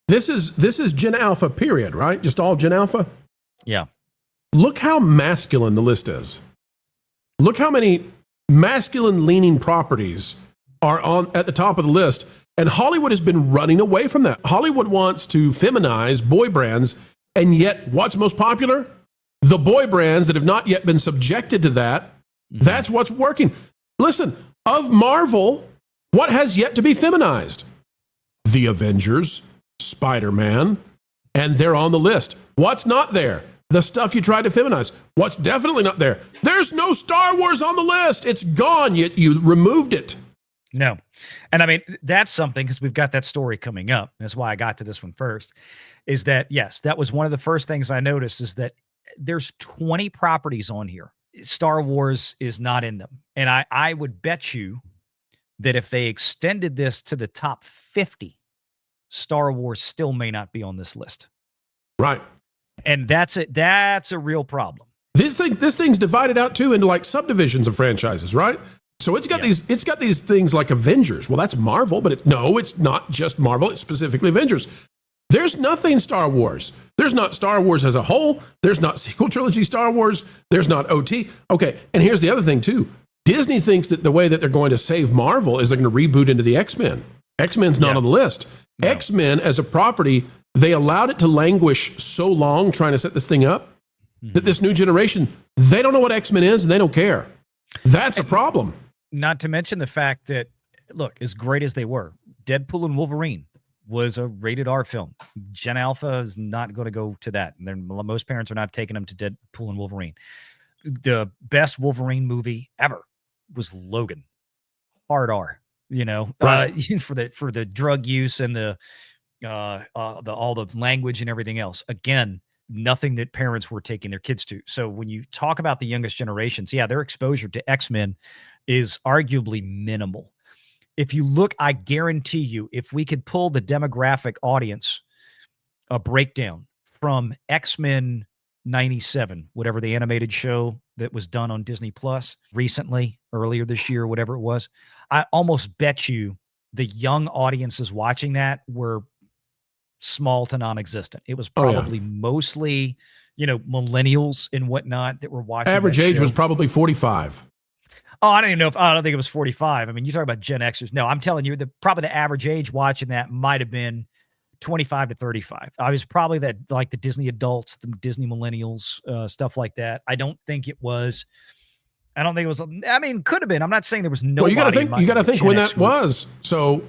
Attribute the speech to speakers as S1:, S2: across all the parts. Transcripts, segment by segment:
S1: This is Gen Alpha, period, right? Just all Gen Alpha?
S2: Yeah.
S1: Look how masculine the list is. Look how many masculine-leaning properties are at the top of the list. And Hollywood has been running away from that. Hollywood wants to feminize boy brands, and yet what's most popular? The boy brands that have not yet been subjected to that. Mm-hmm. That's what's working. Listen, of Marvel, what has yet to be feminized? The Avengers, Spider-Man, and they're on the list. What's not there? The stuff you tried to feminize. What's definitely not there? There's no Star Wars on the list. It's gone. You removed it.
S2: No. And I mean, that's something, because we've got that story coming up. That's why I got to this one first, is that, yes, that was one of the first things I noticed, is that there's 20 properties on here. Star Wars is not in them. And I would bet you that if they extended this to the top 50, Star Wars still may not be on this list.
S1: Right.
S2: And that's a real problem.
S1: This thing's divided out too into like subdivisions of franchises, right? So it's got these things like Avengers. Well, that's Marvel, but it's not just Marvel. It's specifically Avengers. There's nothing Star Wars. There's not Star Wars as a whole. There's not sequel trilogy Star Wars. There's not OT. Okay, and here's the other thing too. Disney thinks that the way that they're going to save Marvel is they're going to reboot into the X-Men. X-Men's not on the list. No. X-Men as a property, they allowed it to languish so long trying to set this thing up that this new generation, they don't know what X-Men is and they don't care. That's a problem.
S2: Not to mention the fact that, look, as great as they were, Deadpool and Wolverine was a rated R film. Gen Alpha is not going to go to that. And most parents are not taking them to Deadpool and Wolverine. The best Wolverine movie ever was Logan. Hard R, right. For the drug use and the all the language and everything else. Again, nothing that parents were taking their kids to. So when you talk about the youngest generations, their exposure to X-Men is arguably minimal. If you look, I guarantee you, if we could pull the demographic audience, a breakdown from X-Men 97, whatever the animated show that was done on Disney Plus recently, earlier this year, whatever it was, I almost bet you the young audiences watching that were small to non-existent. It was probably mostly, millennials and whatnot that were watching.
S1: Average age was probably 45.
S2: Oh, I don't even know I don't think it was 45. I mean, you talk about Gen Xers. No, I'm telling you, probably the average age watching that might have been 25 to 35. I was probably that, like the Disney adults, the Disney millennials, stuff like that. I don't think it was. I mean, could have been. I'm not saying there was no.
S1: Well, you got to think when that was. So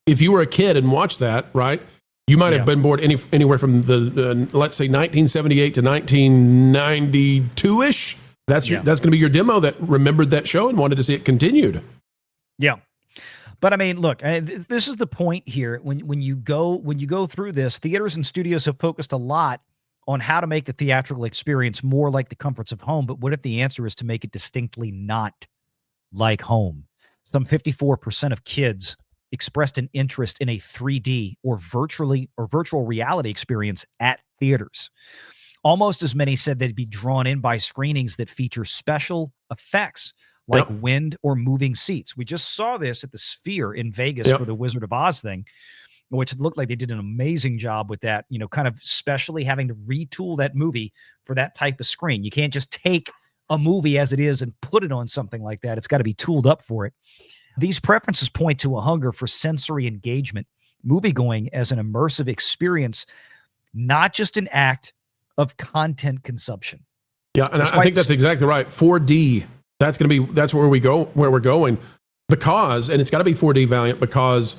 S1: if you were a kid and watched that, right, you might have been born anywhere from the let's say 1978 to 1992-ish. That's going to be your demo that remembered that show and wanted to see it continued. Yeah.
S2: But I mean, look, this is the point here. When you go through this, theaters and studios have focused a lot on how to make the theatrical experience more like the comforts of home. But what if the answer is to make it distinctly not like home? Some 54% of kids expressed an interest in a 3D or virtual reality experience at theaters. Almost as many said they'd be drawn in by screenings that feature special effects like wind or moving seats. We just saw this at the Sphere in Vegas for the Wizard of Oz thing, which looked like they did an amazing job with that, kind of specially having to retool that movie for that type of screen. You can't just take a movie as it is and put it on something like that. It's got to be tooled up for it. These preferences point to a hunger for sensory engagement, moviegoing as an immersive experience, not just an act of content consumption.
S1: Yeah, and I think that's exactly right. 4D, that's where we're going. Because, and it's got to be 4D, Valiant, because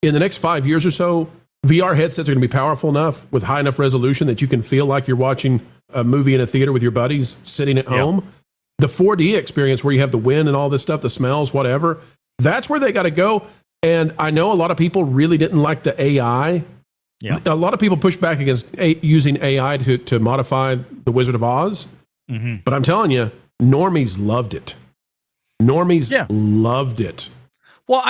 S1: in the next 5 years or so, VR headsets are going to be powerful enough with high enough resolution that you can feel like you're watching a movie in a theater with your buddies sitting at home. The 4D experience where you have the wind and all this stuff, the smells, whatever, that's where they got to go. And I know a lot of people really didn't like the AI. Yeah. A lot of people push back against using AI to modify the Wizard of Oz. Mm-hmm. But I'm telling you, normies loved it. Loved it.
S2: Well,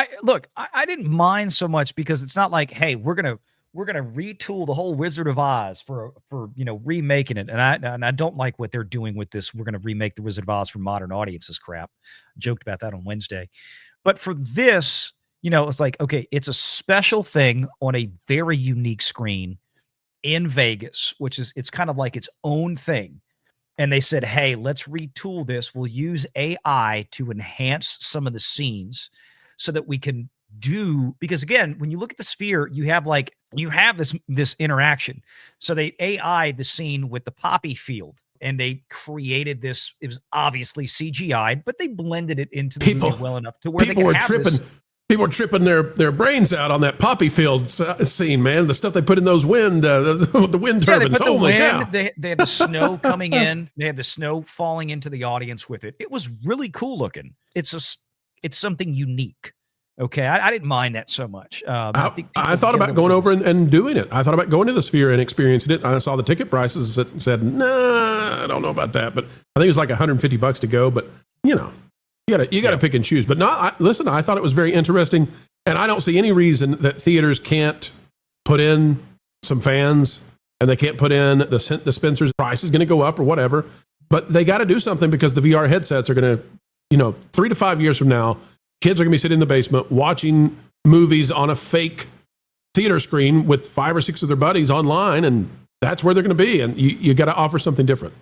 S2: I didn't mind so much because it's not like, hey, we're gonna retool the whole Wizard of Oz for remaking it, and I don't like what they're doing with this. We're gonna remake the Wizard of Oz for modern audiences crap. Joked about that on Wednesday, but for this, You know, it's like, okay, it's a special thing on a very unique screen in Vegas, which is, it's kind of like its own thing. And they said, hey, let's retool this. We'll use AI to enhance some of the scenes so that we can do, because again, when you look at the Sphere, you have this interaction. So they AI the scene with the poppy field, and they created this. It was obviously CGI'd, but they blended it into the movie well enough to where
S1: people
S2: they
S1: were
S2: could have
S1: tripping.
S2: this.
S1: People were tripping their brains out on that poppy field scene, man. The stuff they put in those wind turbines.
S2: Yeah, they put the
S1: Holy
S2: wind.
S1: cow!
S2: They had the snow coming in. They had the snow falling into the audience with it. It was really cool looking. It's something unique. Okay, I didn't mind that so much.
S1: I thought about going over and doing it. I thought about going to the Sphere and experiencing it. I saw the ticket prices and said, nah, I don't know about that. But I think it was like $150 to go. But you know, you got to pick and choose. But listen, I thought it was very interesting, and I don't see any reason that theaters can't put in some fans and they can't put in the dispensers. Price is going to go up or whatever. But they got to do something, because the VR headsets are going to, 3 to 5 years from now, kids are going to be sitting in the basement watching movies on a fake theater screen with 5 or 6 of their buddies online, and that's where they're going to be. And you got to offer something different.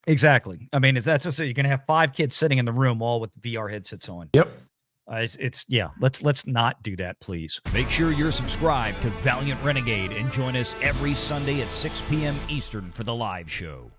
S2: Exactly. I mean, that's what you're going to have 5 kids sitting in the room all with VR headsets on.
S1: Yep.
S2: Let's not do that, please.
S3: Make sure you're subscribed to Valiant Renegade and join us every Sunday at 6 p.m. Eastern for the live show.